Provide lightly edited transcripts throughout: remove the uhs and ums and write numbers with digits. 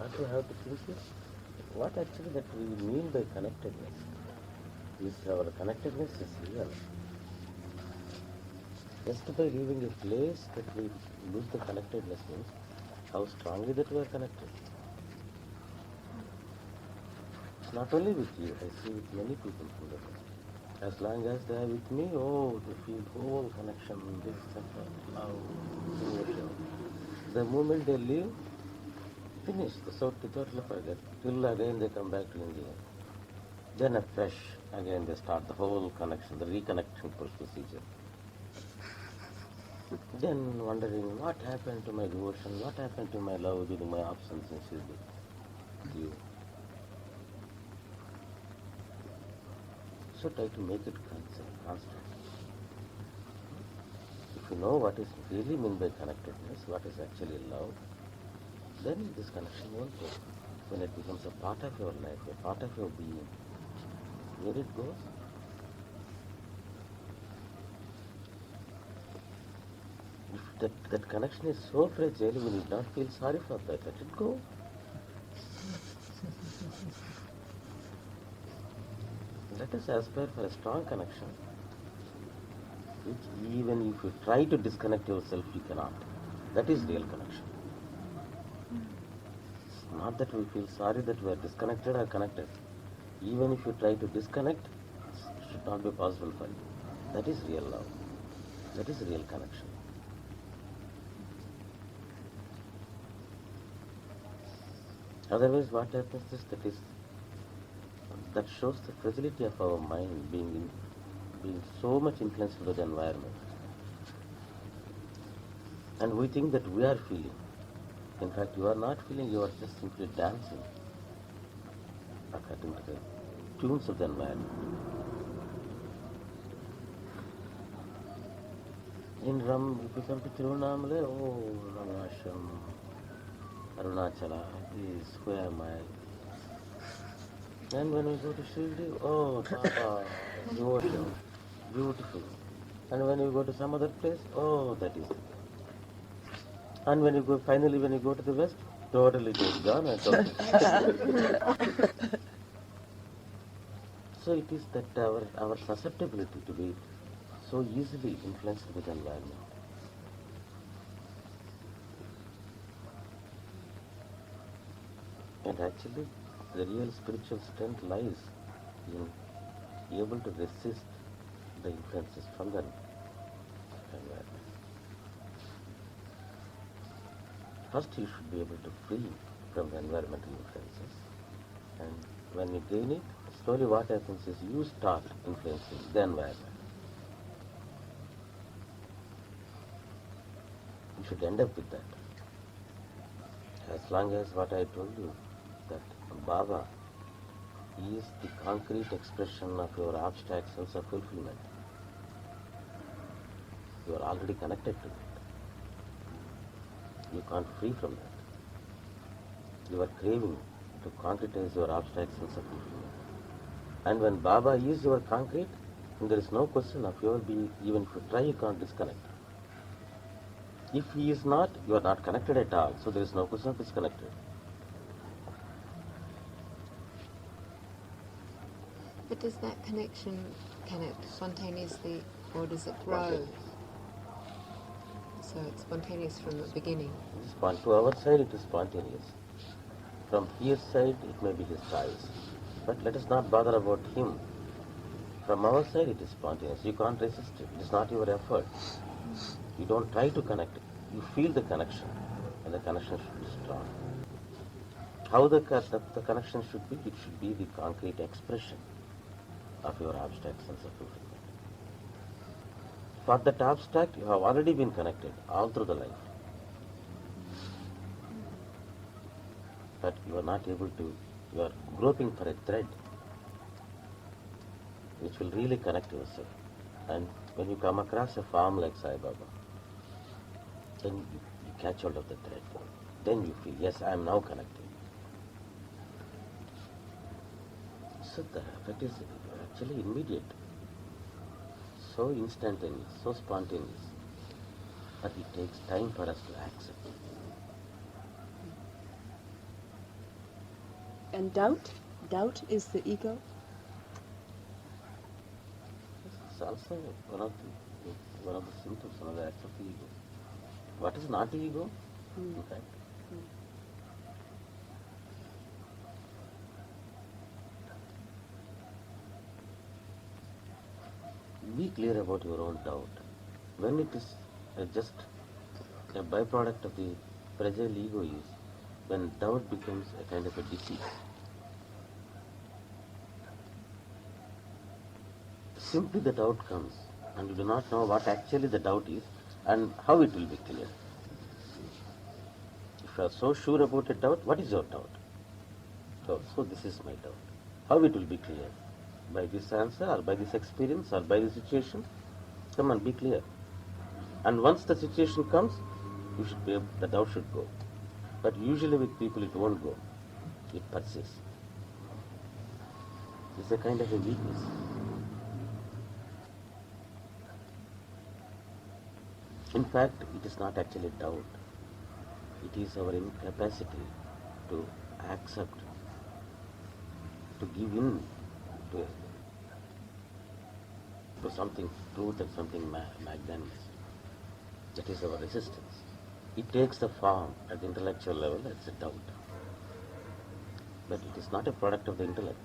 what we have to think is, what actually that we mean by connectedness? Is our connectedness is real? Just by leaving a place that we lose the connectedness means how strongly that we are connected. It's not only with you, I see with many people from the past. As long as they are with me, they feel whole connection, this, that, love, devotion. The moment they leave, finish, so totally forget. Till again they come back to India. Then afresh, again they start the whole connection, the reconnection procedure. Then wondering, what happened to my devotion, what happened to my love during my absence in Shirdi with you. So try to make it constant. If you know what is really meant by connectedness, what is actually love, then this connection won't go. When it becomes a part of your life, a part of your being, where it goes? If that connection is so fragile, we need not feel sorry for that. Let it go. Let us aspire for a strong connection, which even if you try to disconnect yourself, you cannot. That is real connection. It's not that we feel sorry that we are disconnected or connected. Even if you try to disconnect, it should not be possible for you. That is real love. That is real connection. Otherwise, what happens is that shows the fragility of our mind being so much influenced by the environment. And we think that we are feeling. In fact, you are not feeling, you are just simply dancing according to the tunes of the environment. In Ram, if you come to Tiruvannamalai, Ramasham, Arunachala, this, where am I? And when we go to Shirdi, Papa, devotion, beautiful. And when you go to some other place, that is it. And when you go, finally when you go to the West, totally it is gone and totally. So it is that our susceptibility to be so easily influenced with the environment. And actually, the real spiritual strength lies in able to resist the influences from the environment. First, you should be able to free from the environmental influences. And when you gain it, slowly what happens is you start influencing the environment. You should end up with that. As long as what I told you, that Baba is the concrete expression of your abstract sense of fulfillment. You are already connected to it. You can't free from that. You are craving to concretize your abstract sense of fulfillment. And when Baba is your concrete, there is no question of your being, even if you try, you can't disconnect. If he is not, you are not connected at all, so there is no question of disconnected. But does that connection connect spontaneously, or does it grow? So it's spontaneous from the beginning. To our side, it is spontaneous. From his side, it may be his choice. But let us not bother about him. From our side, it is spontaneous. You can't resist it. It is not your effort. You don't try to connect it. You feel the connection, and the connection should be strong. How the connection should be? It should be the concrete expression of your abstract sense of fulfillment. For that abstract, you have already been connected all through the life. But you are not able to, you are groping for a thread which will really connect yourself. And when you come across a form like Sai Baba, then you catch hold of the thread. Then you feel, yes, I am now connected. So the effect is actually immediate, so instantaneous, so spontaneous, but it takes time for us to accept. And doubt? Doubt is the ego? It's also one of the symptoms, one of the acts of the ego. What is not ego? In fact, be clear about your own doubt. When it is just a byproduct of the fragile ego is when doubt becomes a kind of a disease. Simply the doubt comes and you do not know what actually the doubt is and how it will be cleared. If you are so sure about a doubt, what is your doubt? So this is my doubt. How it will be cleared? By this answer or by this experience or by the situation? Come on, be clear. And once the situation comes, the doubt should go. But usually with people it won't go. It persists. It's a kind of a weakness. In fact, it is not actually doubt. It is our incapacity to accept, to give in to something truth and something magnanimous. That is our resistance. It takes the form at the intellectual level as a doubt. But it is not a product of the intellect.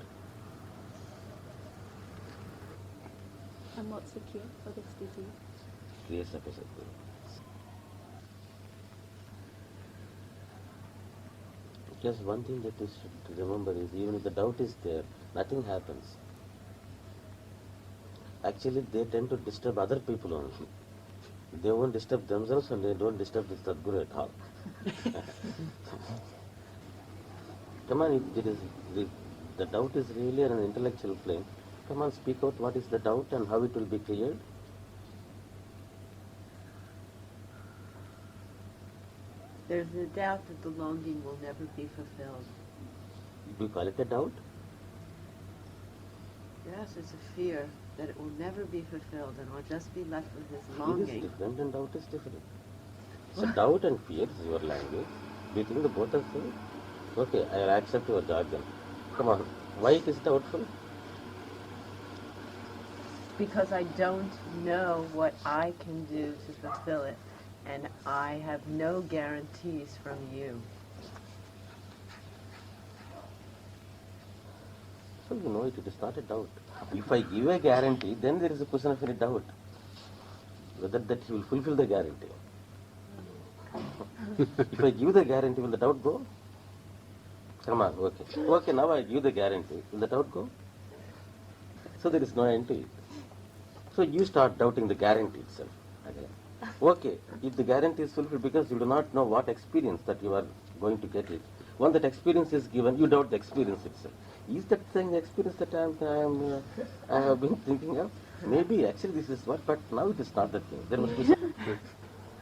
And what's the cure for this disease? Creates a Sadguru. Just one thing that we should remember is even if the doubt is there, nothing happens. Actually, they tend to disturb other people only. They won't disturb themselves and they don't disturb the Sadguru at all. Come on, if the doubt is really on an intellectual plane, come on, speak out what is the doubt and how it will be cleared. There's a doubt that the longing will never be fulfilled. Do you call it a doubt? Yes, it's a fear that it will never be fulfilled and we'll just be left with this Fear is longing. different and doubt is different. So doubt and fear is your language. Do you think the both are same? Okay, I will accept your jargon. Come on, why it is doubtful? Because I don't know what I can do to fulfill it, and I have no guarantees from you. So you know it is not a doubt. If I give a guarantee, then there is a question of any doubt. Whether that he will fulfill the guarantee. If I give the guarantee, will the doubt go? Come on, okay. Okay, now I give the guarantee. Will the doubt go? So there is no end to it. So you start doubting the guarantee itself again. Okay, if the guarantee is fulfilled because you do not know what experience that you are going to get it. Once that experience is given, you doubt the experience itself. Is that thing the experience that I have been thinking of? Maybe actually this is what, but now it is not that thing. There must be some.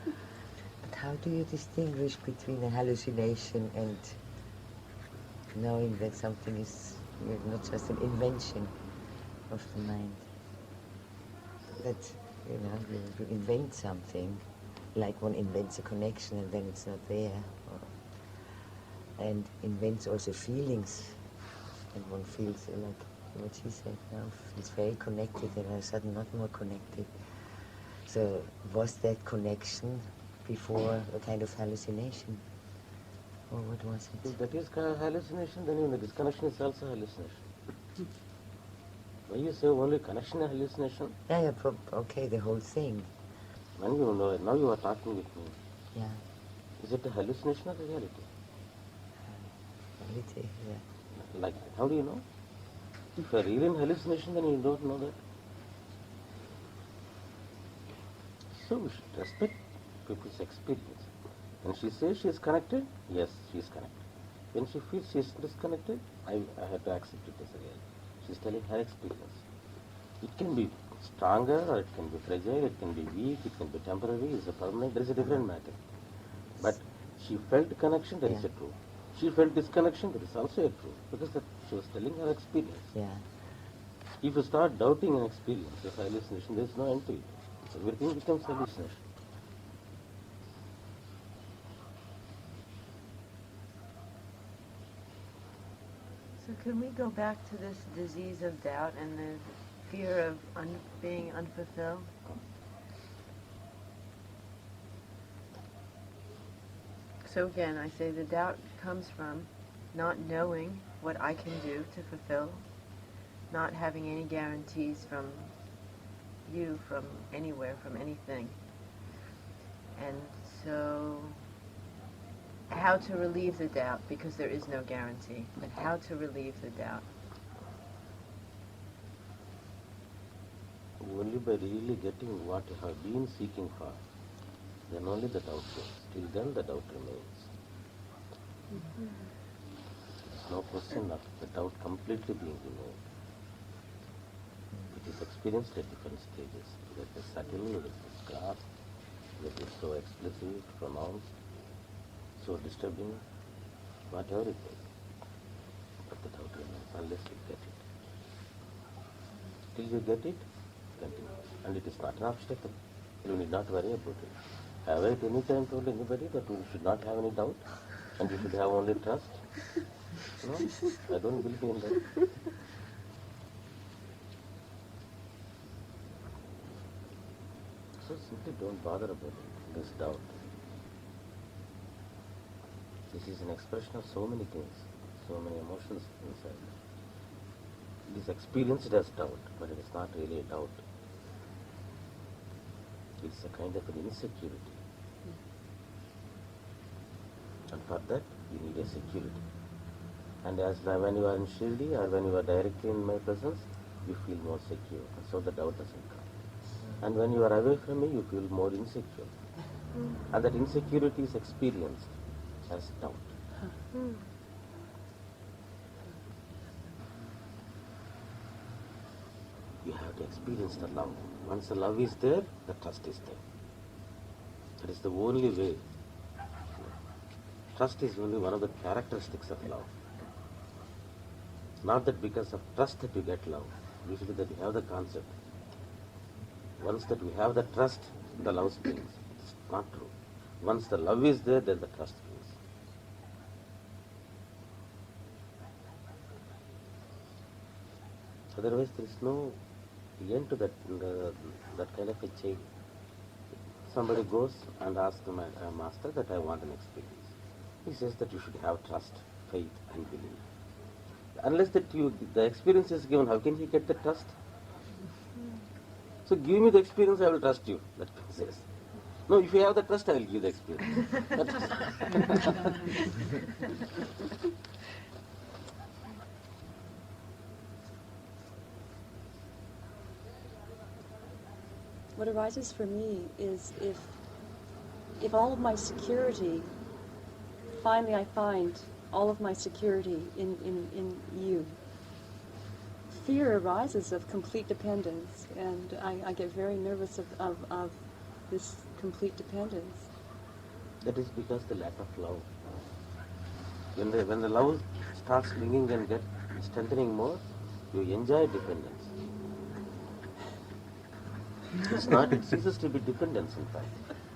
But how do you distinguish between a hallucination and knowing that something is not just an invention of the mind? That, you invent something, like one invents a connection and then it's not there. And invents also feelings, and one feels like what she said now, feels very connected and all of a sudden not more connected. So was that connection before a kind of hallucination? Or what was it? If that is hallucination, then even the disconnection is also hallucination. Why you say only connection and hallucination? Yeah, okay, the whole thing. When you know, now you are talking with me. Yeah, Is it a hallucination or reality? reality, yeah. Like, how do you know? If you are really in hallucination, then you don't know that. So we should respect people's experience. When she says she is connected, yes, she is connected. When she feels she is disconnected, I have to accept it as a reality. She is telling her experience. It can be stronger or it can be fragile, it can be weak, it can be temporary, it's a permanent, there is a different matter. But she felt connection, that is a true. She felt disconnection, that is also a true. Because she was telling her experience. Yeah. If you start doubting an experience as hallucination, there is no end to it. So everything becomes hallucination. can we go back to this disease of doubt and the fear of being unfulfilled? So again, I say the doubt comes from not knowing what I can do to fulfill, not having any guarantees from you, from anywhere, from anything. And so, how to relieve the doubt, because there is no guarantee, but how to relieve the doubt. Only by really getting what you have been seeking for, then only the doubt goes. Till then the doubt remains. There's no question of the doubt completely being removed. It is experienced at different stages. That is subtle, that is sharp, that is so explicit, pronounced, so disturbing, whatever it is. But the doubt remains unless you get it. Till you get it, continue. And it is not an obstacle. You need not worry about it. Have I at any time told anybody that you should not have any doubt and you should have only trust? No, I don't believe in that. So simply don't bother about it, this doubt. This is an expression of so many things, so many emotions inside. It is experienced as doubt, but it is not really a doubt. It's a kind of an insecurity. And for that, you need a security. And when you are in Shirdi or when you are directly in my presence, you feel more secure. And so the doubt doesn't come. And when you are away from me, you feel more insecure. And that insecurity is experienced as doubt. You have to experience the love. Once the love is there, the trust is there. That is the only way. Trust is only one of the characteristics of love. Not that because of trust that you get love. Usually that you have the concept. Once that we have the trust, the love springs. It's not true. Once the love is there, then the trust springs. Otherwise, there is no end to that kind of a chain. Somebody goes and asks the master that I want an experience. He says that you should have trust, faith, and belief. Unless that the experience is given, how can he get the trust? So give me the experience, I will trust you. That says. No, if you have the trust, I will give the experience. What arises for me is if all of my security, finally I find all of my security in you. Fear arises of complete dependence, and I get very nervous of this complete dependence. That is because the lack of love. When the love starts clinging and get strengthening more, you enjoy dependence. It's not, it ceases to be dependence in fact.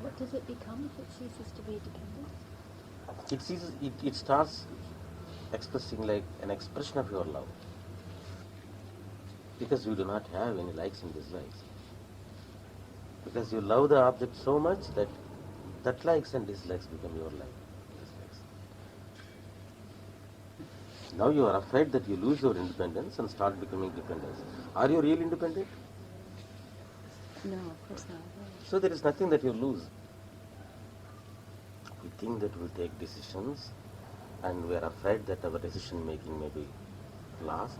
What does it become if it ceases to be dependent? It starts expressing like an expression of your love. Because you do not have any likes and dislikes. Because you love the object so much that likes and dislikes become your dislikes. Now you are afraid that you lose your independence and start becoming dependent. Are you really independent? No, of course not. So there is nothing that you lose. We think that we'll take decisions and we are afraid that our decision making may be lost.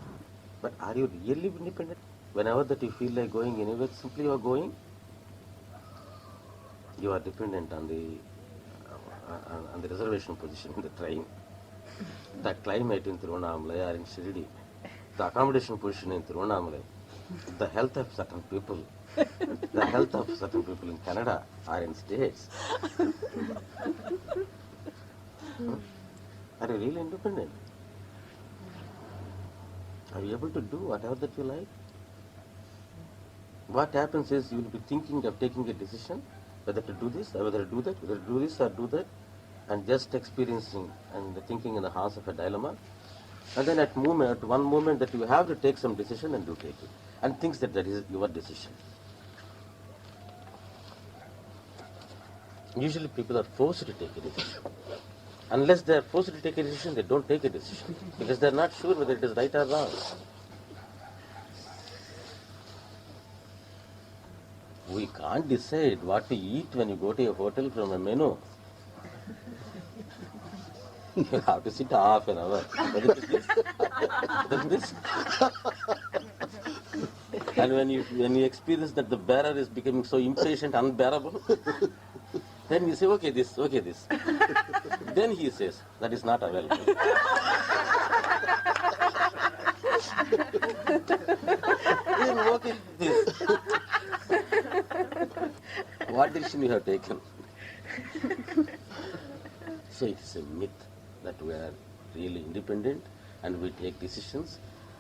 But are you really independent? Whenever that you feel like going anywhere, simply you are going. You are dependent on the reservation position in the train, the climate in Tiruvannamalai or in Shirdi, the accommodation position in Tiruvannamalai, the health of certain people, the health of certain people in Canada or in States. Are you really independent? Are you able to do whatever that you like? What happens is you will be thinking of taking a decision, whether to do this or whether to do that, whether to do this or do that, and just experiencing and thinking in the house of a dilemma. And then at one moment that you have to take some decision and you take it. And thinks that that is your decision. Usually people are forced to take a decision. Unless they are forced to take a decision, they don't take a decision. Because they are not sure whether it is right or wrong. We can't decide what to eat when you go to a hotel from a menu. You have to sit half an hour. Whether it is this, whether it is this. And when you experience that the bearer is becoming so impatient, unbearable, then you say, okay, this. Then he says, that is not available. Then okay, this. What decision you have taken? So it is a myth that we are really independent and we take decisions.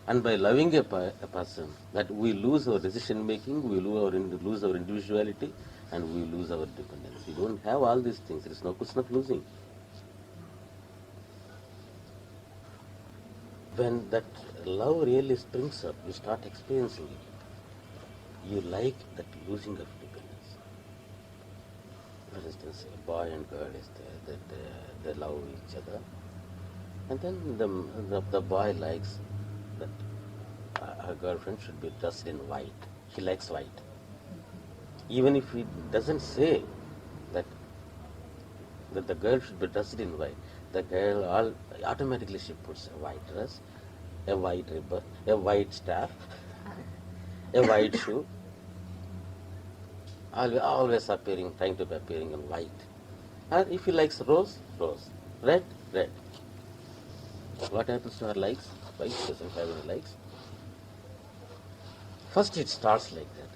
And by loving a person, that we lose our decision making, we lose our individuality, and we lose our dependence. We don't have all these things. There is no question of losing. When that love really springs up, you start experiencing it. You like that losing of dependence. For instance, a boy and girl is there, that they love each other. And then the boy likes that her girlfriend should be dressed in white. He likes white. Even if he doesn't say that the girl should be dressed in white, the girl automatically she puts a white dress, a white ribbon, a white staff, a white shoe, always trying to be appearing in white. And if he likes rose, red. What happens to her likes? White doesn't have any likes. First it starts like that.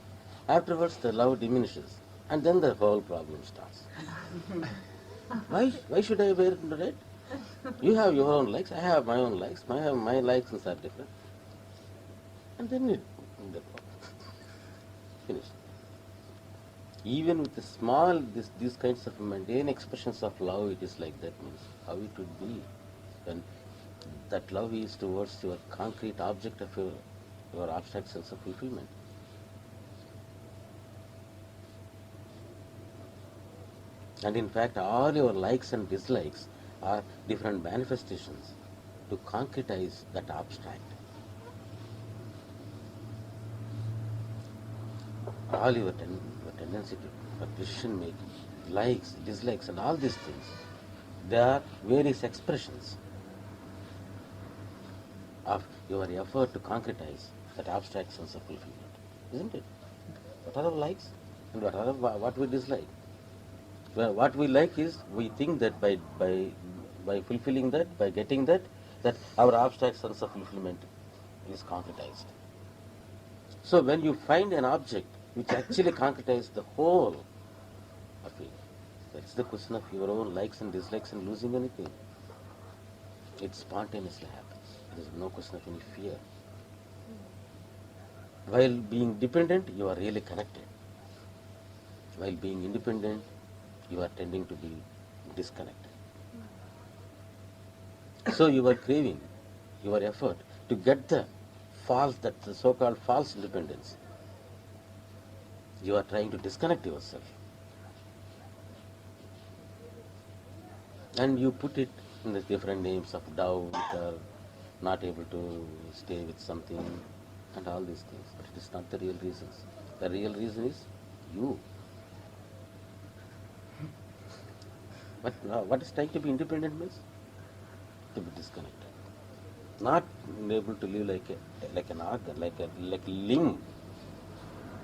Afterwards the love diminishes. And then the whole problem starts. Why should I wear red? You have your own likes, I have my own likes. My likes are different. And then the finish. Even with the small, these kinds of mundane expressions of love, it is like that. Means how it would be when that love is towards your concrete object of your abstract sense of fulfillment. And in fact, all your likes and dislikes are different manifestations to concretize that abstract. All your tendency for decision making, likes, dislikes, and all these things, they are various expressions of your effort to concretize that abstract sense of fulfillment, isn't it? What are our likes and what we dislike? Well, what we like is we think that by fulfilling that, by getting that our abstract sense of fulfillment is concretized. So when you find an object which actually concretizes the whole of it, that's the question of your own likes and dislikes and losing anything. It spontaneously happens. There is no question of any fear. While being dependent, you are really connected. While being independent, you are tending to be disconnected. So your craving, your effort to get the so-called false independence, you are trying to disconnect yourself. And you put it in the different names of doubt or not able to stay with something and all these things. But it is not the real reasons. The real reason is you. But what is trying to be independent means? To be disconnected. Not able to live like an organ, like a limb,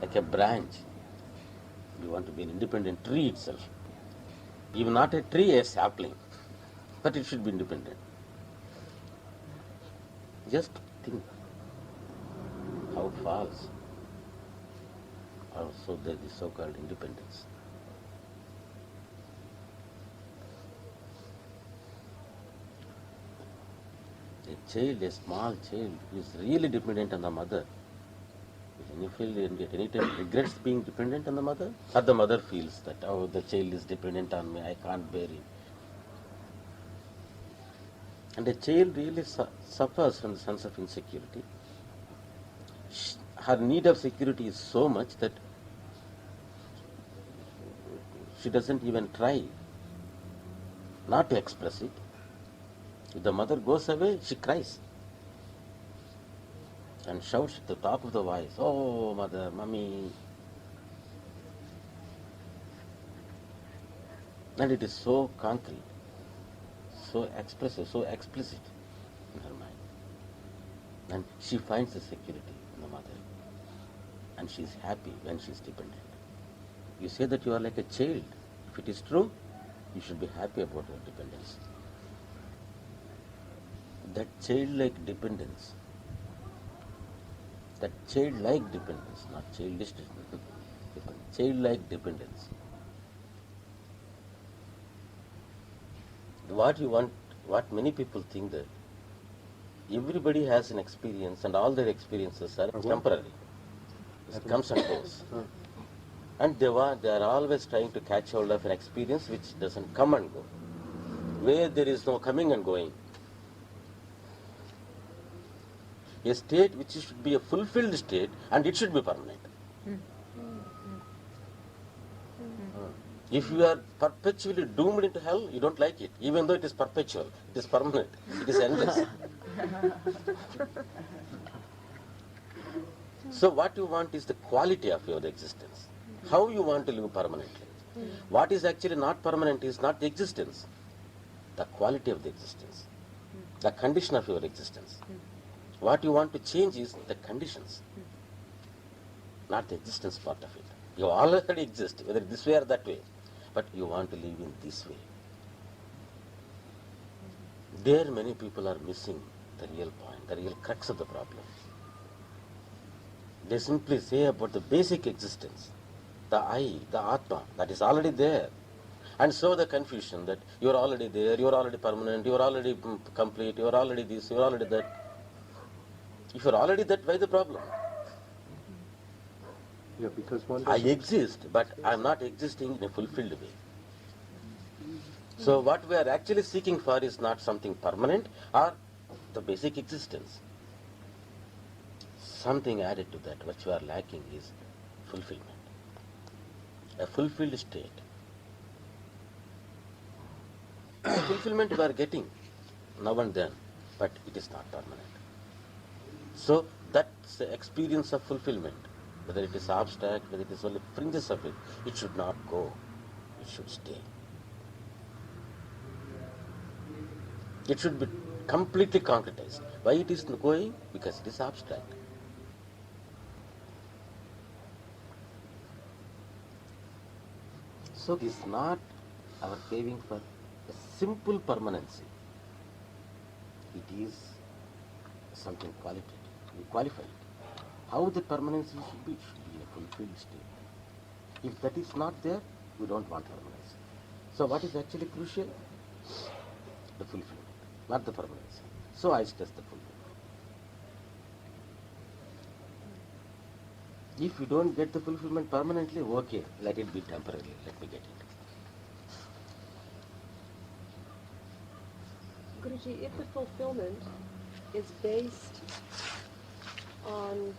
like a branch. You want to be an independent tree itself. Even not a tree, a sapling. But it should be independent. Just think how false also there is so-called independence. A small child, is really dependent on the mother. If any feel at any time regrets being dependent on the mother, or the mother feels that, oh, the child is dependent on me, I can't bear it. And a child really suffers from the sense of insecurity. Her need of security is so much that she doesn't even try not to express it. If the mother goes away, she cries and shouts at the top of the voice, "Oh, mother, mummy." And it is so concrete, so expressive, so explicit in her mind. And she finds the security in the mother. And she is happy when she is dependent. You say that you are like a child. If it is true, you should be happy about your dependence. That childlike dependence, not childish dependence, childlike dependence. What you want, what many people think that everybody has an experience and all their experiences are temporary. It comes and goes. And they are always trying to catch hold of an experience which doesn't come and go, where there is no coming and going. A state which should be a fulfilled state, and it should be permanent. If you are perpetually doomed into hell, you don't like it, even though it is perpetual, it is permanent, it is endless. So what you want is the quality of your existence, how you want to live permanently. What is actually not permanent is not the existence, the quality of the existence, the condition of your existence. What you want to change is the conditions, not the existence part of it. You already exist, whether this way or that way, but you want to live in this way. There many people are missing the real point, the real crux of the problem. They simply say about the basic existence, the I, the Atma, that is already there. And so the confusion that you are already there, you are already permanent, you are already complete, you are already this, you are already that. If you are already that, why the problem? Yeah, because one I doesn't... exist, but I am not existing in a fulfilled way. So what we are actually seeking for is not something permanent or the basic existence. Something added to that, what you are lacking is fulfillment. A fulfilled state. The fulfillment we are getting now and then, but it is not permanent. So that's the experience of fulfillment. Whether it is abstract, whether it is only fringes of it, it should not go. It should stay. It should be completely concretized. Why it is going? Because it is abstract. So it is not our craving for a simple permanency. It is something qualitative. We qualify it. How the permanency should be a fulfilled state. If that is not there, we don't want permanency. So what is actually crucial? The fulfillment, not the permanency. So I stress the fulfillment. If you don't get the fulfillment permanently, okay, let it be temporarily, let me get it. Guruji, if the fulfillment is based on,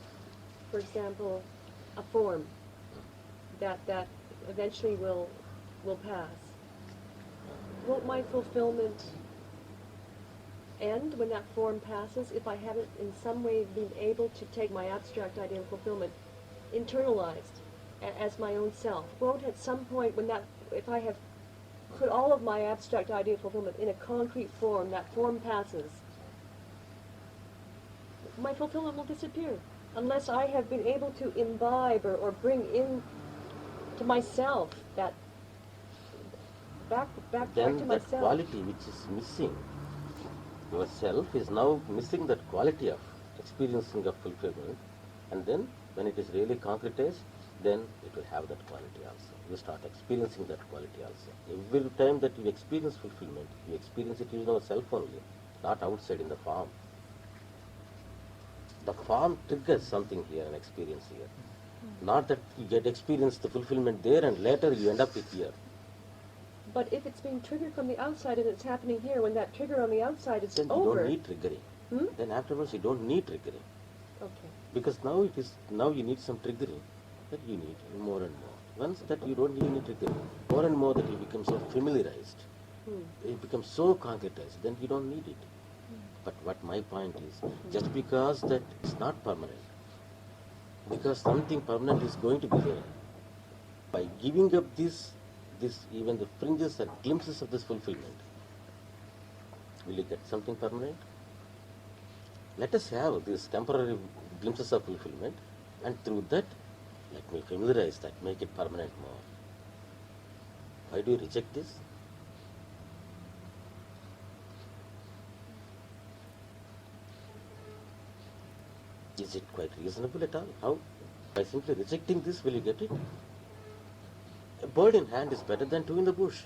for example, a form that eventually will pass, won't my fulfillment end when that form passes if I haven't in some way been able to take my abstract idea of fulfillment internalized as my own self? Won't at some point when if I have put all of my abstract idea of fulfillment in a concrete form, that form passes, my fulfillment will disappear unless I have been able to imbibe or bring in to myself that back to Then that myself. quality which is missing, yourself is now missing that quality of experiencing of fulfillment, and then when it is really concretized, then it will have that quality also. You start experiencing that quality also. Every time that you experience fulfillment, you experience it in yourself only, not outside in the form. The form triggers something here, an experience here. Not that you get experience the fulfillment there and later you end up with here. But if it's being triggered from the outside and it's happening here, when that trigger on the outside is Then you over. don't need triggering. Hmm? Then afterwards you don't need triggering. Okay. Because now you need some triggering. That you need more and more. Once that you don't need any triggering, more and more that you become so familiarized, it becomes so concretized, then you don't need it. But what my point is, just because that is not permanent, because something permanent is going to be there, by giving up this even the fringes and glimpses of this fulfillment, will you get something permanent? Let us have these temporary glimpses of fulfillment, and through that, let me familiarize that, make it permanent more. Why do you reject this? Is it quite reasonable at all? How? By simply rejecting this, will you get it? A bird in hand is better than two in the bush.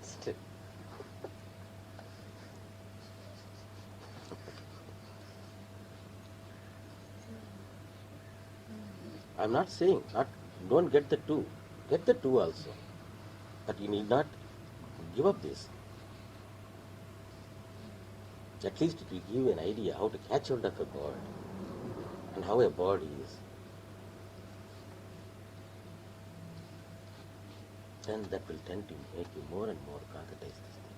Still. I'm not saying don't get the two. Get the two also. But you need not give up this. At least it will give you an idea how to catch hold of a bird and how a bird is. Then that will tend to make you more and more concretize this thing.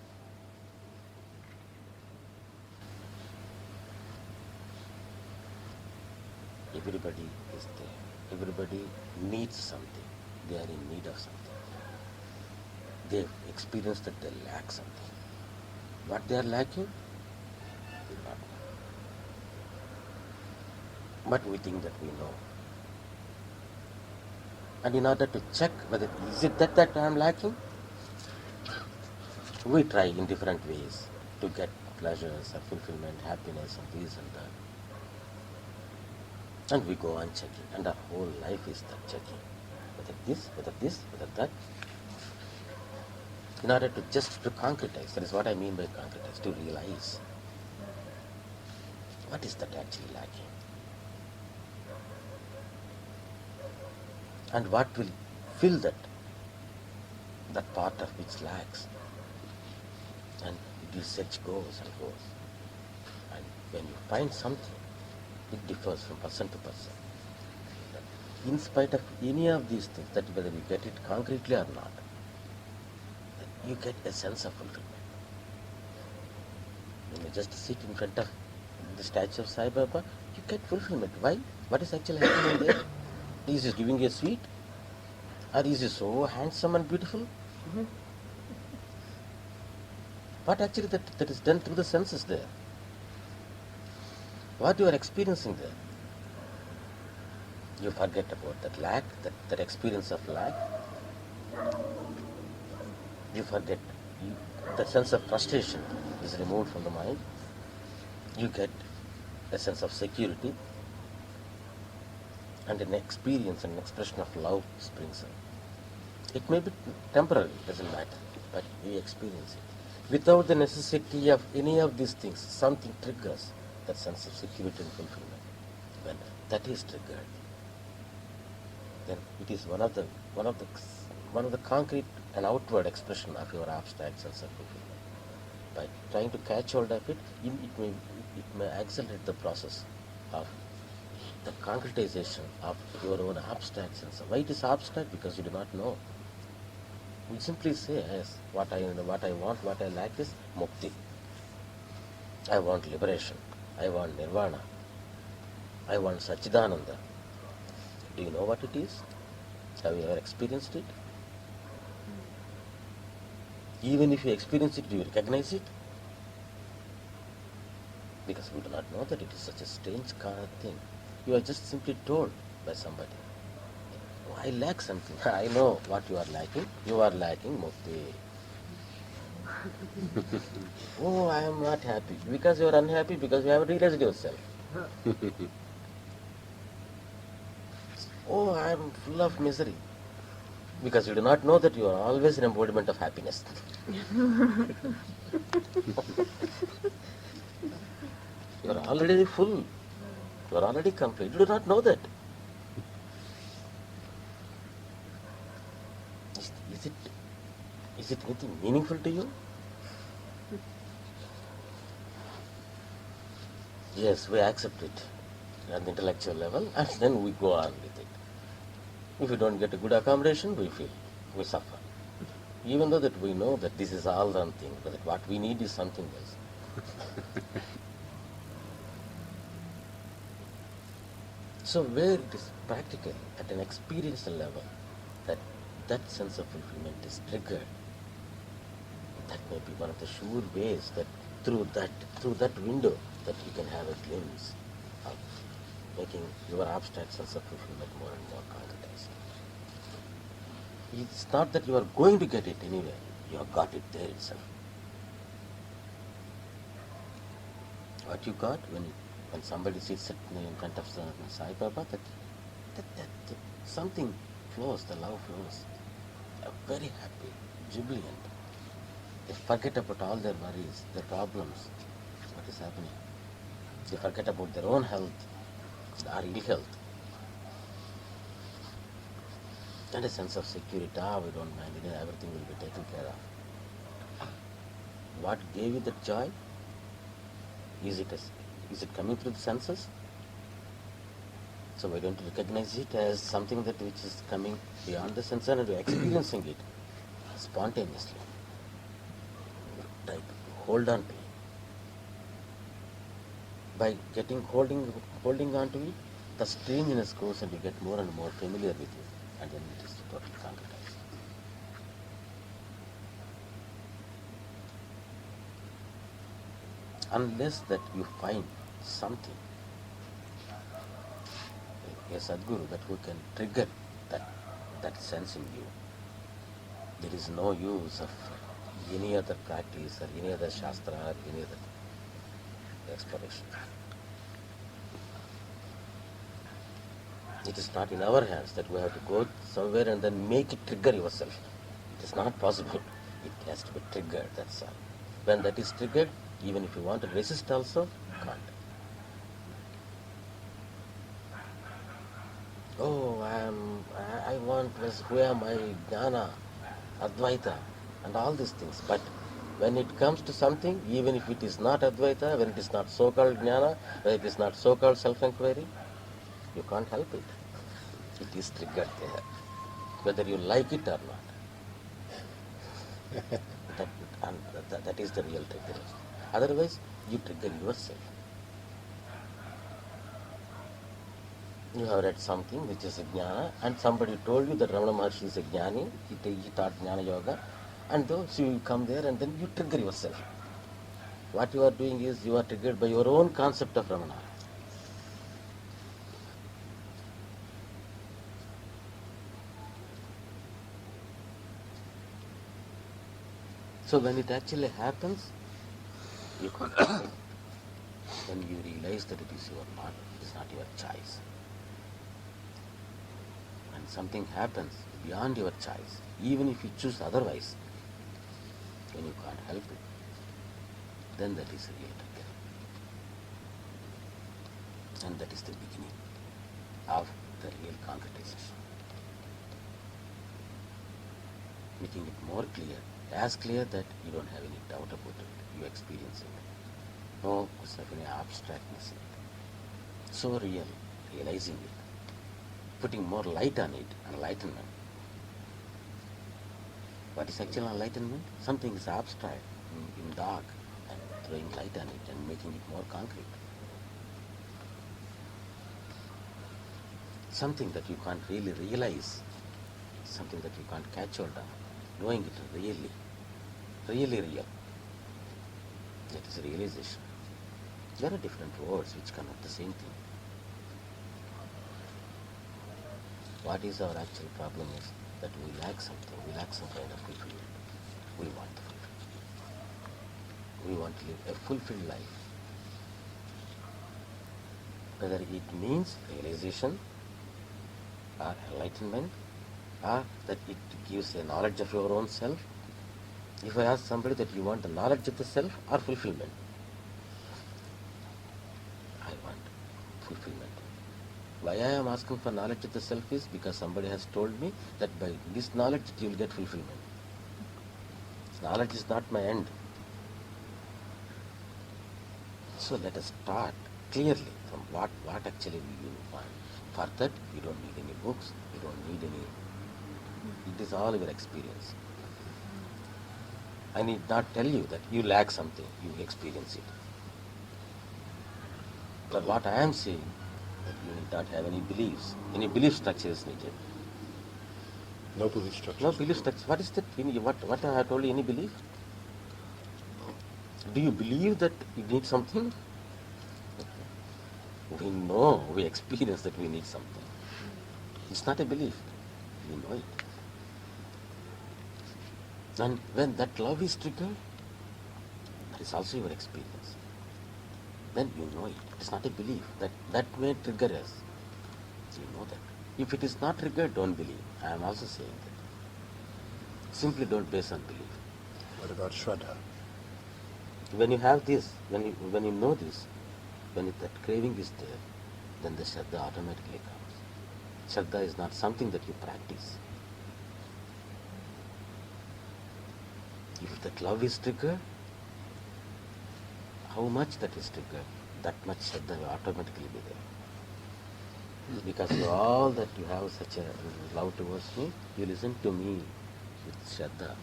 Everybody is there. Everybody needs something. They are in need of something. They've experienced that they lack something. What they are lacking, we do not know. But we think that we know. And in order to check whether is it that I am lacking, we try in different ways to get pleasures or fulfillment, happiness and this and that. And we go on checking, and our whole life is that checking. Whether this, whether that. In order to just to concretize, that is what I mean by concretize, to realize what is that actually lacking. And what will fill that part of which lacks. And research goes and goes. And when you find something, it differs from person to person. In spite of any of these things, that whether you get it concretely or not, you get a sense of fulfillment. When you just sit in front of the statue of Sai Baba, you get fulfillment. Why? What is actually happening there? Is he giving you a sweet? Or is he so handsome and beautiful? What actually that is done through the senses there? What you are experiencing there? You forget about that lack, that experience of lack. You forget. The sense of frustration is removed from the mind. You get a sense of security, and an experience, an expression of love springs up. It may be temporary, doesn't matter, but you experience it. Without the necessity of any of these things, something triggers that sense of security and fulfillment. When that is triggered, then it is one of the concrete and outward expression of your abstract sense of fulfillment. By trying to catch hold of it, it may accelerate the process of the concretization of your own abstract sense. Why it is abstract? Because you do not know. You simply say, yes, what I want, what I lack is mukti. I want liberation. I want nirvana. I want Satchidananda. Do you know what it is? Have you ever experienced it? Even if you experience it, do you recognize it? Because we do not know that it is such a strange kind of thing. You are just simply told by somebody, oh, I lack something. I know what you are lacking. You are lacking mukti. Oh, I am not happy. Because you are unhappy, because you haven't realized yourself. Oh, I am full of misery. Because you do not know that you are always an embodiment of happiness. You are already full. You are already complete. You do not know that. Is it anything meaningful to you? Yes, we accept it at the intellectual level, and then we go on with it. If we don't get a good accommodation, we suffer. Even though that we know that this is all one thing, but that what we need is something else. So where it is practical, at an experiential level, that sense of fulfillment is triggered, that may be one of the sure ways that through that window that you can have a glimpse of making your abstract sense of fulfillment more and more concretized. It's not that you are going to get it anywhere, you have got it there itself. What you got when somebody sits in front of Sai Baba, that something flows, the love flows. They are very happy, jubilant. They forget about all their worries, their problems, what is happening. They forget about their own health, or ill health. And a sense of security, we don't mind, everything will be taken care of. What gave you that joy? Is it coming through the senses? So why don't you recognize it as something that which is coming beyond the sense and you're experiencing it spontaneously? Like hold on to it. By holding on to it, the strangeness goes and you get more and more familiar with it, and then it is totally concretized. Unless that you find something, a Sadguru that who can trigger that sense in you, there is no use of any other practice or any other shastra or any other exploration. It is not in our hands that we have to go somewhere and then make it trigger yourself. It is not possible. It has to be triggered, that's all. When that is triggered, even if you want to resist also, you can't. Oh, I want, who am I, Jnana, Advaita, and all these things. But when it comes to something, even if it is not Advaita, when it is not so-called Jnana, when it is not so-called self-inquiry, you can't help it. It is triggered there, whether you like it or not. that is the real trigger. Otherwise, you trigger yourself. You have read something which is a jnana, and somebody told you that Ramana Maharshi is a jnani, he taught jnana yoga, and so you come there and then you trigger yourself. What you are doing is you are triggered by your own concept of Ramana. So when it actually happens, you can't help it. Then you realize that it is not your choice. When something happens beyond your choice, even if you choose otherwise, when you can't help it, then that is real trigger. And that is the beginning of the real concretization. Making it more clear, as clear that you don't have any doubt about it, you experience it. No any abstractness in it. So real, realizing it, putting more light on it, enlightenment. What is actual enlightenment? Something is abstract, in dark, and throwing light on it and making it more concrete. Something that you can't really realize, something that you can't catch hold of, knowing it really, really real. That is realization. There are different words which connote the same thing. What is our actual problem is that we lack something, we lack some kind of fulfillment. We want the fulfillment. We want to live a fulfilled life. Whether it means realization or enlightenment, or that it gives a knowledge of your own self. If I ask somebody that you want the knowledge of the self or fulfillment, I want fulfillment. Why I am asking for knowledge of the self is because somebody has told me that by this knowledge you will get fulfillment. Knowledge is not my end. So let us start clearly from what actually we want. For that, you don't need any books, you don't need any. It is all your experience. I need not tell you that you lack something, you experience it. But what I am saying, that you need not have any beliefs. Any belief structure is needed. No belief structure. No belief structure. What is that? What I have told you, any belief? Do you believe that you need something? We know, we experience that we need something. It's not a belief. We know it. And when that love is triggered, that is also your experience. Then you know it. It's not a belief. That may trigger us. You know that. If it is not triggered, don't believe. I am also saying that. Simply don't base on belief. What about Shraddha? When you have this, when you know this, when that craving is there, then the Shraddha automatically comes. Shraddha is not something that you practice. If that love is triggered, how much that is triggered, that much Shraddha will automatically be there. Because for all that you have such a love towards me, you listen to me with Shraddha.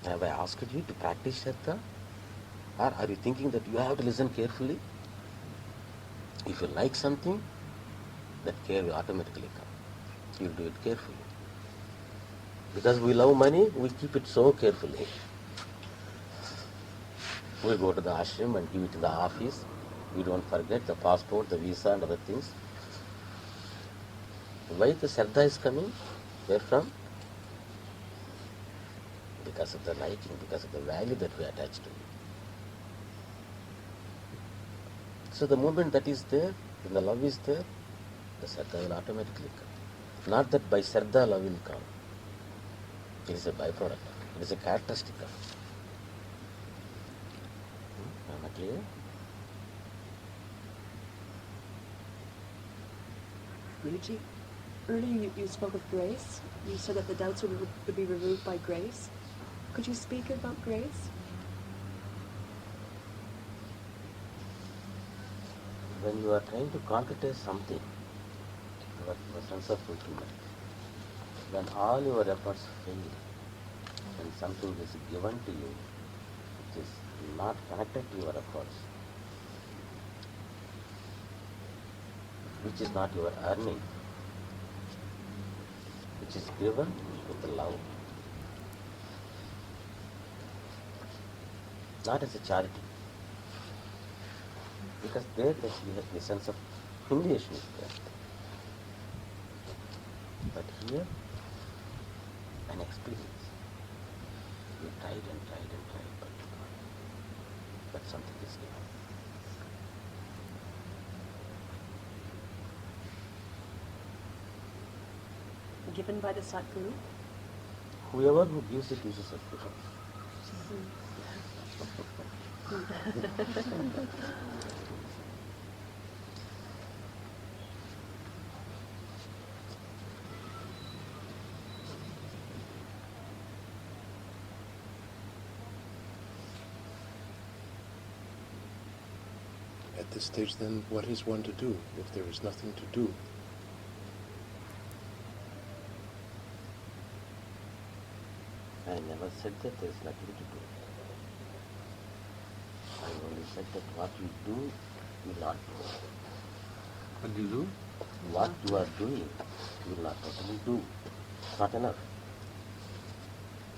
Have I asked you to practice Shraddha? Or are you thinking that you have to listen carefully? If you like something, that care will automatically come. You will do it carefully. Because we love money, we keep it so carefully. We go to the ashram and give it to the office. We don't forget the passport, the visa and other things. Why the Shraddha is coming? Where from? Because of the liking, because of the value that we attach to it. So the moment that is there, when the love is there, the Shraddha will automatically come. Not that by Shraddha love will come. It is a byproduct. It is a characteristic of it. Am I clear? Guruji, earlier you spoke of grace. You said that the doubts would be removed by grace. Could you speak about grace? When you are trying to concretize something, your sense of fulfillment, when all your efforts fail, when something is given to you, which is not connected to your efforts, which is not your earning, which is given with love, not as a charity. Because there the sense of humiliation is there. But here, an experience. You tried and tried and tried, but something is given. Given by the Sadguru? Whoever who gives it is a Sadguru. At this stage, then, what is one to do if there is nothing to do? I never said that there is nothing to do. I only said that what you do, you will not do. What do you do? What you are doing, you will not totally do. It's not enough.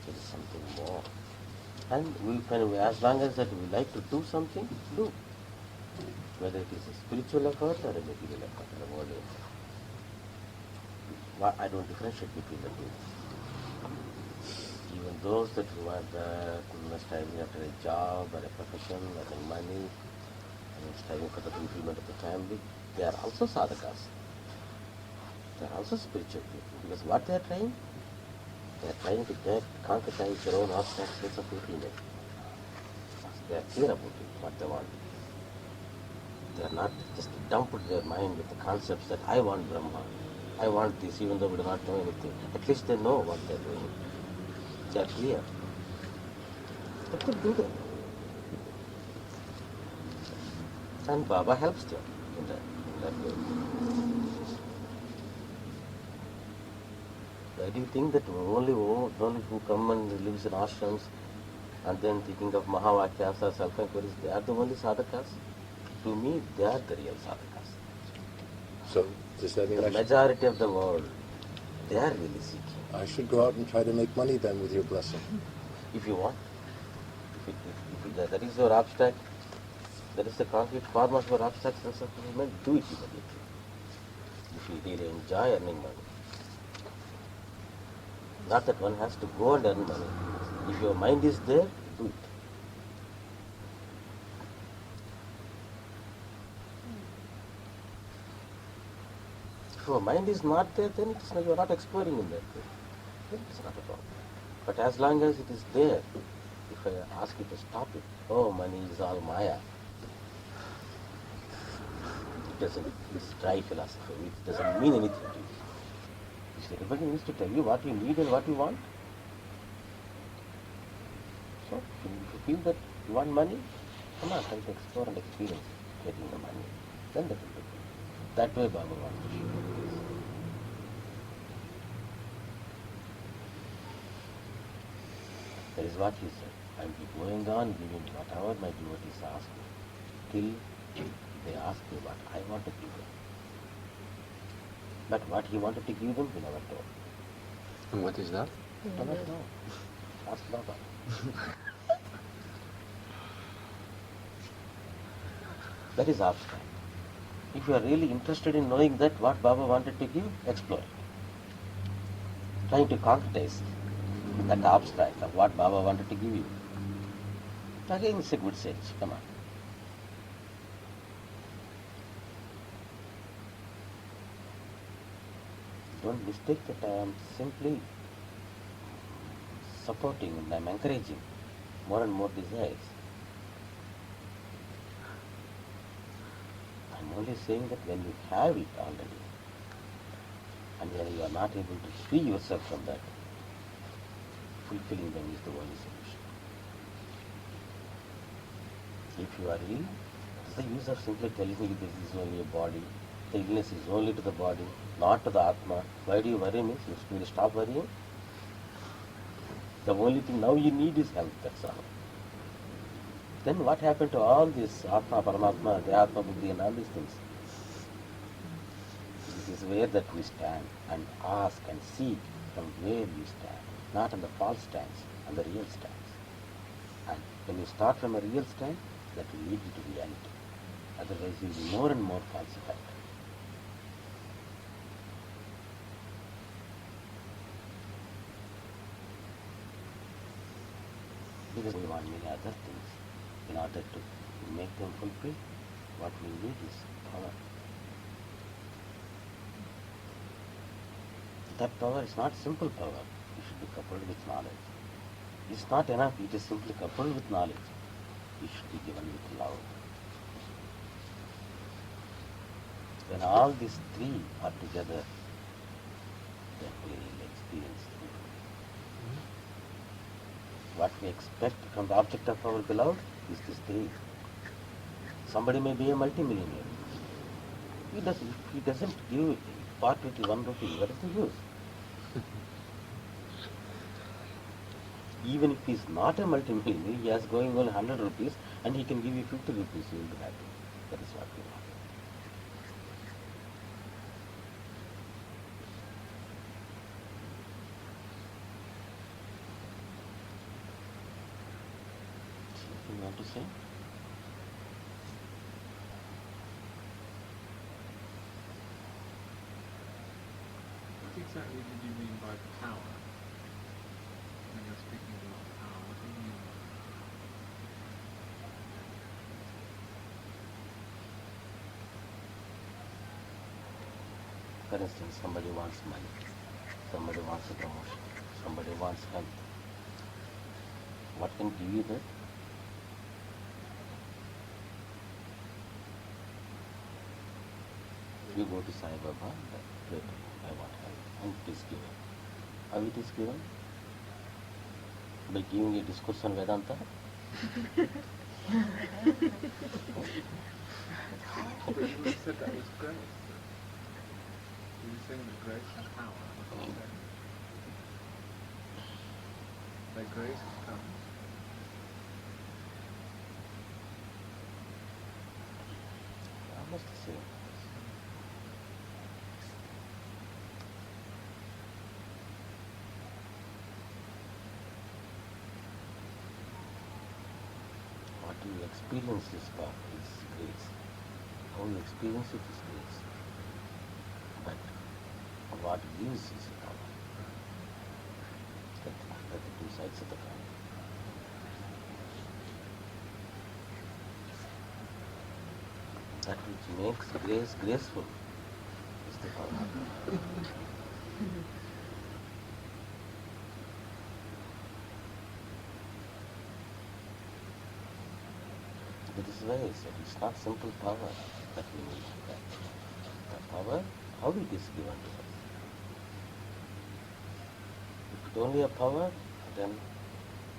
There is something more. And we can, as long as that we like to do something, do. Whether it is a spiritual effort or a material effort or a worldly effort. I don't differentiate between the two. Even those that who are striving after a job or a profession, earning money, and striving for the fulfillment of the family, they are also sadhakas. They are also spiritual people. Because what they are trying? They are trying to concretize their own abstract sense of fulfillment. They are clear about it, what they want. They are not just dumped their mind with the concepts that I want Brahma, I want this, even though we do not know anything. At least they know what they are doing. They are clear. Let them do that. And Baba helps them in that way. Why do you think that only who come and lives in ashrams and then thinking of Mahavakyas or self-inquiries, they are the only sadhakas? To me, they are the real sadhakas. So does that mean The majority of the world, they are really seeking. I should go out and try to make money then with your blessing? If you want, that is your abstract, that is the concrete form of your abstract sense of fulfillment, do it immediately. If you really enjoy earning money. Not that one has to go and earn money. If your mind is there, do it. If your mind is not there, then it is not, you are not exploring in that way. Then it is not a problem. But as long as it is there, if I ask you to stop it, oh, money is all Maya. It doesn't, it's dry philosophy. It doesn't mean anything to you. Everybody needs to tell you what you need and what you want. So, if you feel that you want money, come on, try to explore and experience getting the money. Then that will be good. That way Baba wants to show you. That is what he said. I will be going on giving whatever my devotees ask me, till they ask me what I want to give them. But what he wanted to give them, he never told. And what is that? I don't know. Ask Baba. That is abstract. If you are really interested in knowing that what Baba wanted to give, explore it. Trying to concretize that abstract of what Baba wanted to give you. Again, it's a good sense. Come on. Don't mistake that I am simply supporting and I am encouraging more and more desires. I am only saying that when you have it already, and then you are not able to free yourself from that, fulfilling them is the only solution. If you are ill, what is the use of simply telling me this is only a body, the illness is only to the body, not to the Atma? Why do you worry me? You will stop worrying. The only thing now you need is health, that's all. Then what happened to all this Atma, Paramatma, the Atma Buddhi and all these things? This is where that we stand and ask and seek from where we stand, not on the false stance, on the real stance. And when you start from a real stand, that will lead you to reality. Otherwise you will be more and more falsified. Because we want many other things. In order to make them fulfill, what we need is power. That power is not simple power. It should be coupled with knowledge. It's not enough, it is simply coupled with knowledge. It should be given with love. When all these three are together, then we will experience what we expect from the object of our beloved is this three. Somebody may be a multimillionaire. He doesn't give part with the 1 rupee. What is the use? Even if he is not a multimillionaire, he has going only 100 rupees and he can give you 50 rupees, you will be happy. That is what we want. Something you want to say? What exactly did you mean by power? When you're speaking about power, what do you mean by that? For instance, somebody wants money, somebody wants a promotion, somebody wants health. What can give you that? You go to Sai Baba, pray to him, I want help, and it is given. How it is given? By giving a discourse on Vedanta? But you said that was grace. You were saying that grace and power are the same. That grace has come. Almost the same. What you experience is power, is grace. How you experience it is grace. But what gives is power. That are the two sides of the coin. That which makes grace graceful is the power. That is why I said it's not simple power that we need. The power, how it is given to us. If it's only a power, then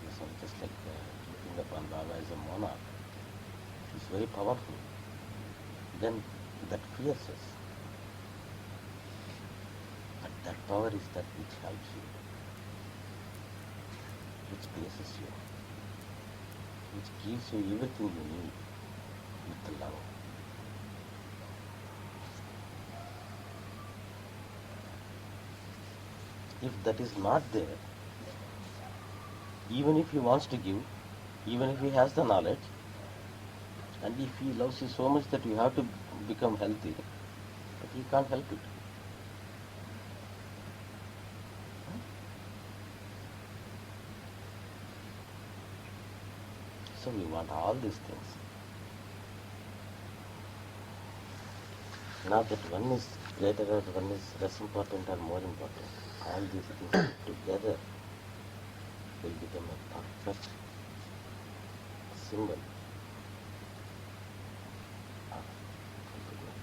this is just like looking upon Baba as a monarch. He's very powerful. Then that fears us. But that power is that which helps you, which blesses you, which gives you everything you need with the love. If that is not there, even if he wants to give, even if he has the knowledge, and if he loves you so much that you have to become healthy, but he can't help it. So we want all these things. Not that one is greater or one is less important or more important. All these things together will become a perfect symbol of fulfillment.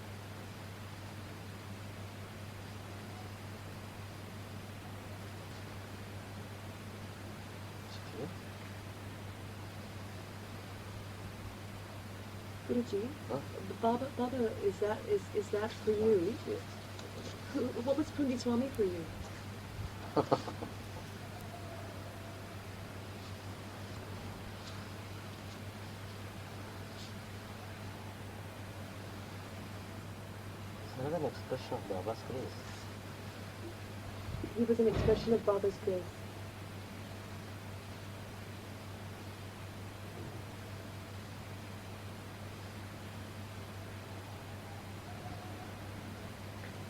Is it clear? Guruji, Huh? Baba, is that for you? Yes. What was Pundi Swami for you? It's another expression of Baba's grace. He was an expression of Baba's grace.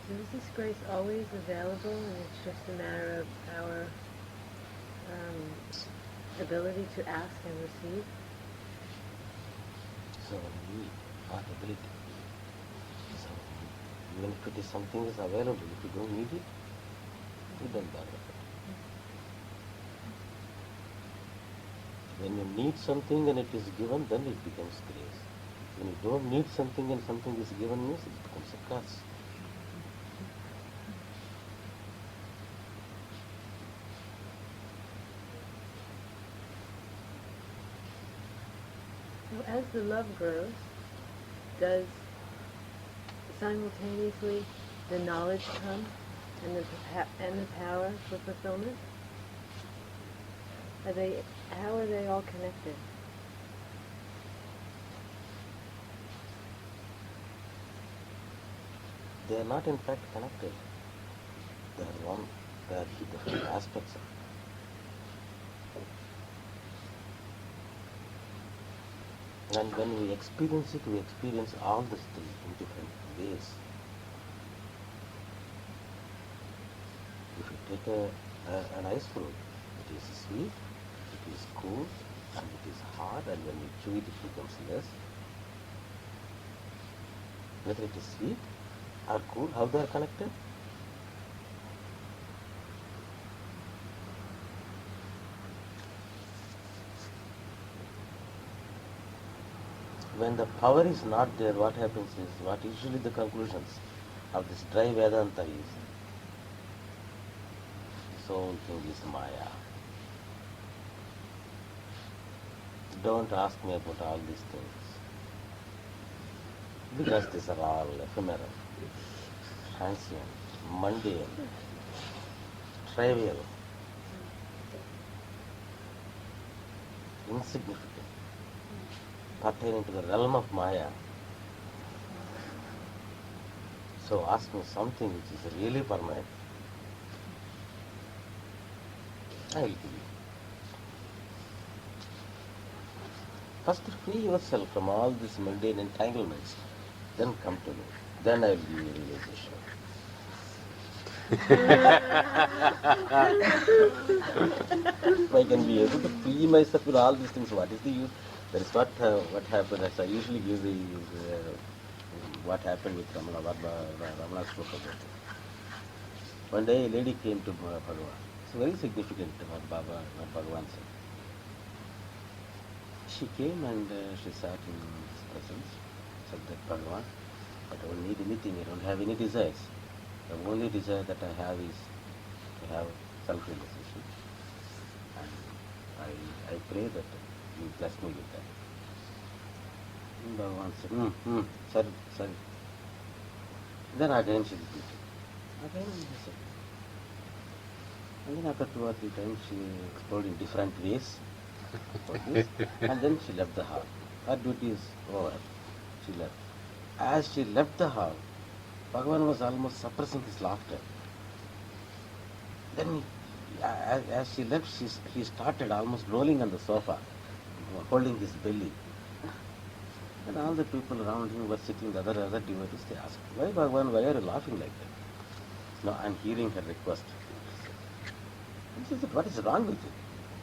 So is this grace always available, and it's just a matter of our ability to ask and receive? So we not ability. So even if it is something is available, if you don't need it, you don't bother. When you need something and it is given, then it becomes grace. When you don't need something and something is given, means it becomes a curse. So as the love grows, does simultaneously the knowledge come and the power for fulfillment? How are they all connected? They are not in fact connected. They are one. They are different aspects of it. And when we experience it, we experience all these three in different ways. If you take an ice fruit, it is sweet, it is cool, and it is hard, and when you chew it, it becomes less. Whether it is sweet or cool, how they are connected? When the power is not there, what happens is, what usually the conclusions? of this dry Vedanta is this whole thing is Maya. Don't ask me about all these things, because these are all ephemeral, transient, mundane, trivial, insignificant, pertaining to the realm of Maya. So ask me something which is really permanent, I will give you. First free yourself from all these mundane entanglements, then come to me. Then I will give you realization. If I can be able to free myself with all these things, what is the use? That is what happened. As I usually give the what happened with Ramana, Ramana's book about it. One day a lady came to Bhagavan. It's very significant what Bhagavan said. She came and she sat in his presence, said that Bhagavan, I don't need anything, I don't have any desires. The only desire that I have is to have self-realization. And I pray that you bless me with that. And Bhagavan said, sorry. Then again she repeated. Again she said. And then after 2 or 3 times she explored in different ways for this. And then she left the hall. Her duty is over. She left. As she left the hall, Bhagavan was almost suppressing his laughter. Then as she left, he started almost rolling on the sofa, holding his belly. And all the people around him were sitting, the other devotees, they asked, why Bhagavan, why are you laughing like that? No, I'm hearing her request. He said, what is wrong with you?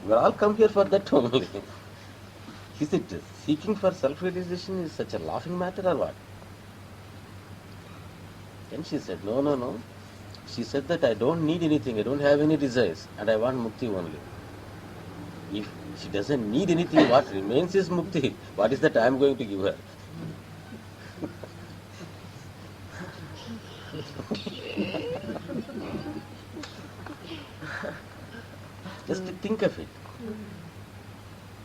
We all come here for that only. He said, seeking for self-realization is such a laughing matter or what? Then she said, no. She said that I don't need anything, I don't have any desires, and I want mukti only. If she doesn't need anything, what remains is mukti. What is that I am going to give her? Just think of it,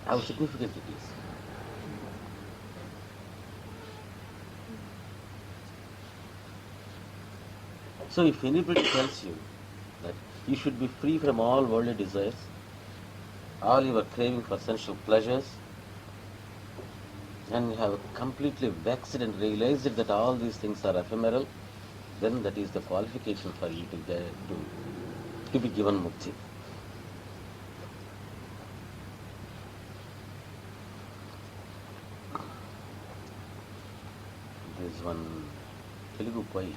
how significant it is. So if anybody tells you that you should be free from all worldly desires, all your craving for sensual pleasures, and you have completely vexed and realized that all these things are ephemeral, then that is the qualification for you to be given mukti. There is one Telugu poet.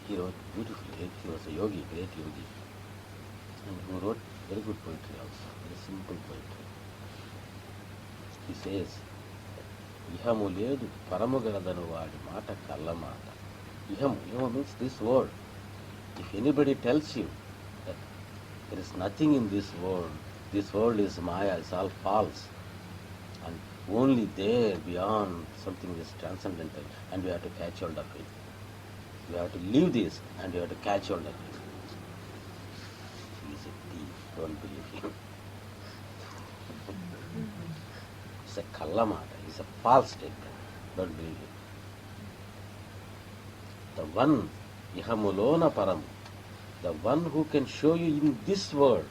He wrote beautifully. He was a yogi, great yogi, and who wrote very good poetry also, very simple poetry. He says, Ihamu ledu paramu galadanu vaadi mata kalla mata. Ihamu means this world. If anybody tells you that there is nothing in this world is Maya, it's all false, and only there beyond something is transcendental, and we have to catch hold of it. You have to leave this and you have to catch hold of it. He is a thief, don't believe him. It's a kallamata, it's a false statement, don't believe him. The one, ihamulona param, the one who can show you in this world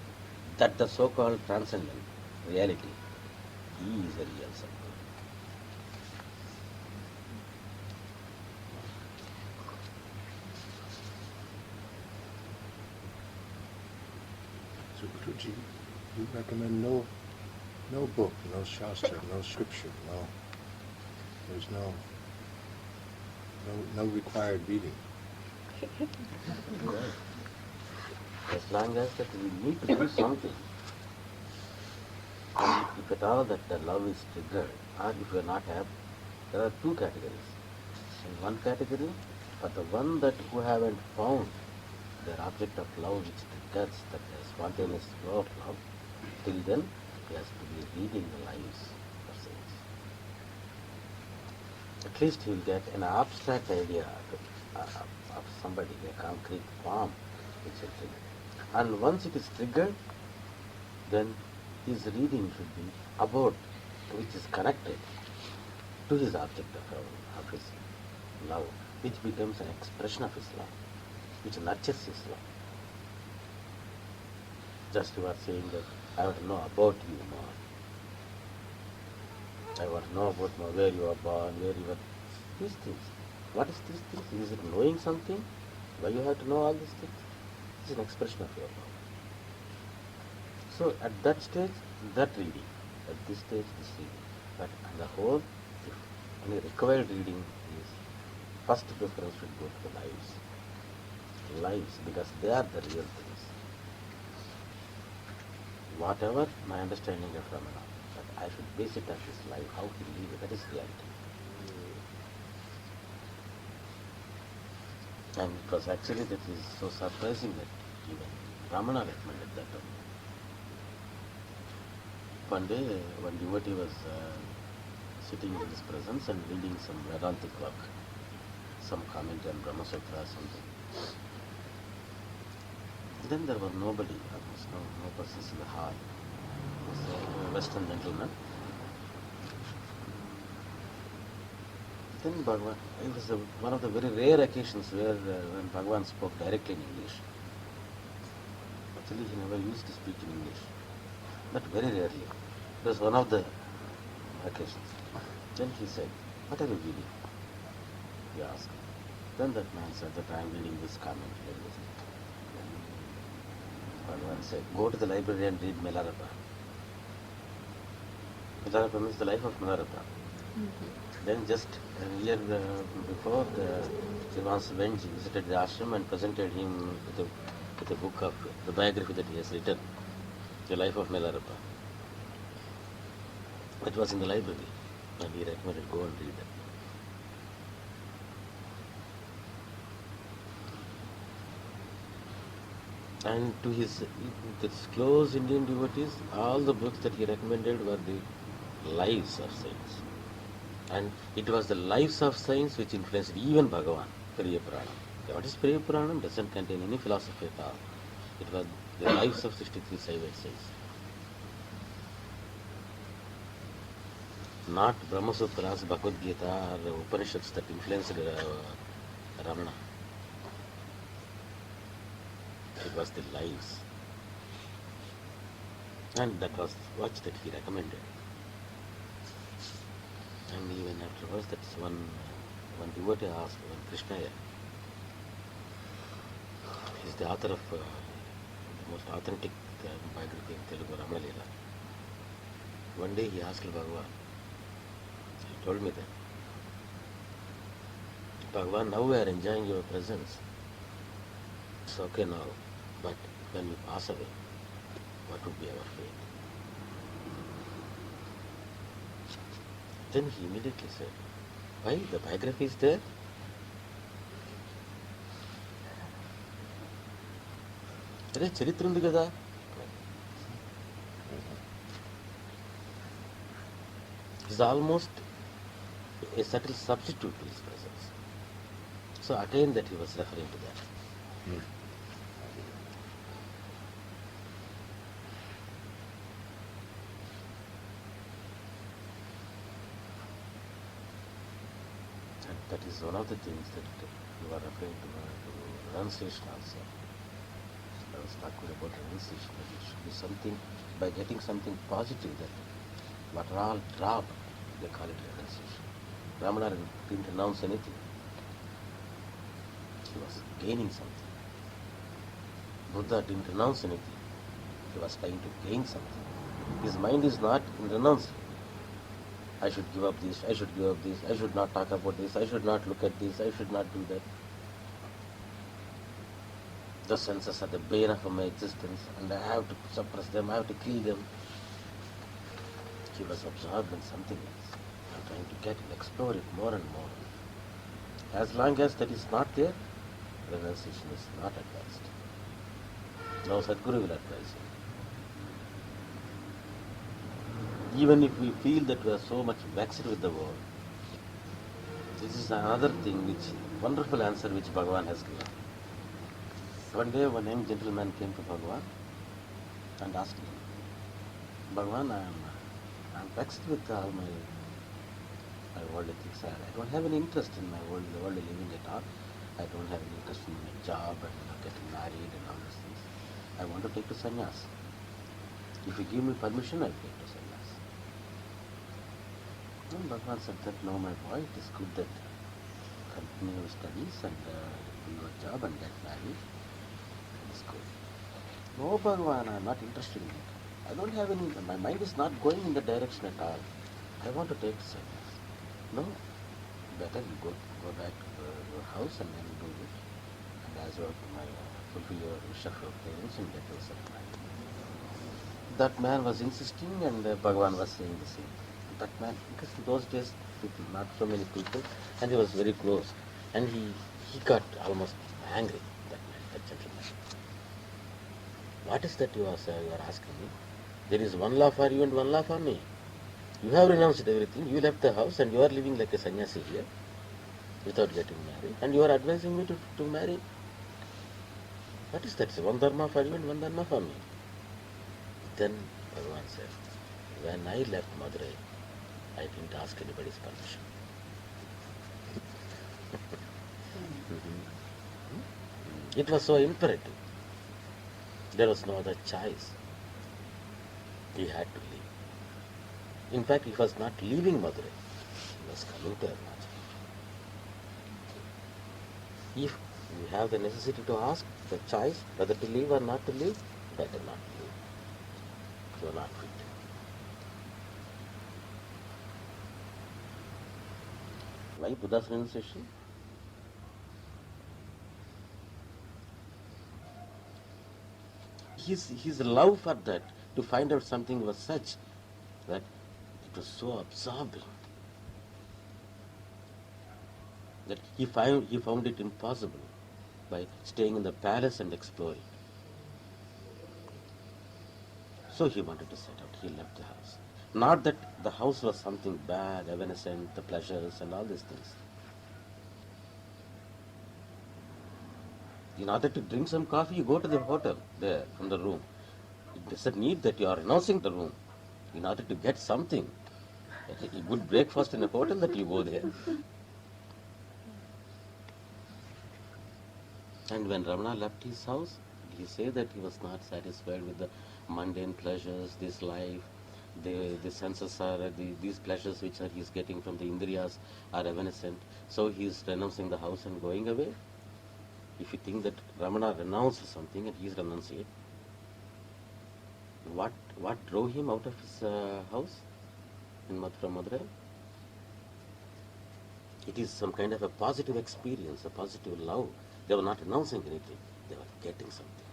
that the so-called transcendent reality, he is a real Sadguru. So Guruji, you recommend no book, no shastra, no scripture, there's no required reading. As long as that we need to do something. And if at all that the love is triggered, or if you are not happy, there are 2 categories. In one category, for the one that who haven't found their object of love which triggers that spontaneous flow of love, till then he has to be reading the lives of saints. At least he will get an abstract idea of somebody, a concrete form which will trigger. And once it is triggered, then his reading should be about which is connected to his object of his love, which becomes an expression of his love, which nurtures his love. Just you are saying that I want to know about you more. I want to know about where you are born, where you are. These things. What is these things? Is it knowing something? Why you have to know all these things? It's an expression of your love. So at that stage, that reading. At this stage, this reading. But on the whole, if any required reading is, first preference should go to the lives. Lives, because they are the real things. Whatever my understanding of Ramana, but I should base it on his life, how he lived, that is reality. And it was actually that is so surprising that even Ramana recommended that. One day, one devotee was sitting in his presence and reading some Vedantic work, some comment on Brahma Sutra or something. Then there was nobody, almost no persons in the hall. It was a Western gentleman. Then Bhagavan, it was one of the very rare occasions where when Bhagavan spoke directly in English. Actually, he never used to speak in English, but very rarely. It was one of the occasions. Then he said, "What are you reading?" He asked. Then that man said that I am reading this comment. Bhagavan said, "Go to the library and read Milarepa." Milarepa means the life of Milarepa. Then just a year before, Srivas Venji visited the ashram and presented him with a book of the biography that he has written, The Life of Milarepa. It was in the library, and he recommended go and read it. And to his close Indian devotees, all the books that he recommended were the lives of saints. And it was the lives of saints which influenced even Bhagavan, Periya Puranam. What is Periya Puranam? Doesn't contain any philosophy at all. It was the lives of 63 Saivite saints. Not Brahma Sutras, Bhagavad Gita, or Upanishads that influenced Ramana. It was the lives. And that was what that he recommended. And even afterwards, that's one devotee asked, one Krishnaya, he's the author of the most authentic biography in Telugu, Ramana Leela. One day he asked Bhagavan, he told me that, Bhagavan, now we are enjoying your presence. It's okay now, but when we pass away, what would be our fate? Then he immediately said, why? The biography is there. Are Charitra undi kada? Is almost a subtle substitute to his presence. So again that he was referring to that. And that is one of the things that you are referring to renunciation also. I was talking about renunciation, that it should be something, by getting something positive, that what are all drop, they call it renunciation. Ramana didn't renounce anything. He was gaining something. Buddha didn't renounce anything. He was trying to gain something. His mind is not in renouncing. I should give up this, I should give up this, I should not talk about this, I should not look at this, I should not do that. The senses are the bane of my existence, and I have to suppress them, I have to kill them. He was absorbed in something else, and trying to get and explore it more and more. As long as that is not there, renunciation is not advised. Now Sadguru will advise him. Even if we feel that we are so much vexed with the world, This is another thing which, wonderful answer which Bhagavan has given. One day one young gentleman came to Bhagavan and asked him, Bhagavan, I am vexed with all my worldly things. I don't have any interest in my worldly living at all. I don't have any interest in my job and getting married and all these things. I want to take to sannyas. If you give me permission, I will take to sannyas. And Bhagavan said that, no, my boy, it is good that continue your studies and do your job and get married. It is good. No, Bhagavan, I am not interested in it. I don't have any, my mind is not going in the direction at all. I want to take sannyas. No, better you go back to your house and then do it. And as well fulfill your wish of your parents and get yourself married. That man was insisting and Bhagavan was saying the same. That man, because in those days, people, not so many people, and he was very close. And he got almost angry, that man, that gentleman. What is that you are asking me? There is one law for you and one law for me. You have renounced everything, you left the house and you are living like a sannyasi here without getting married, and you are advising me to marry. What is that? One dharma for you and one dharma for me. Then Bhagavan said, when I left Madurai, I didn't ask anybody's permission. It was so imperative. There was no other choice. He had to leave. In fact, he was not leaving Madurai. He was coming to Arunachal. If you have the necessity to ask the choice whether to leave or not to leave, better not leave. You are not fit. Why Buddha's renunciation? His love for that, to find out something was such that it was so absorbing that he found it impossible by staying in the palace and exploring. So he wanted to set out. He left the house. Not that the house was something bad, evanescent, the pleasures and all these things. In order to drink some coffee, you go to the hotel there from the room. It doesn't need that you are renouncing the room. In order to get something, a good breakfast in a hotel, that you go there. And when Ramana left his house, he said that he was not satisfied with the mundane pleasures, this life, the senses are, these pleasures which he is getting from the indriyas are evanescent. So he is renouncing the house and going away. If you think that Ramana renounced something and he is renunciate, what drove him out of his house in Madurai? It is some kind of a positive experience, a positive love. They were not renouncing anything, they were getting something.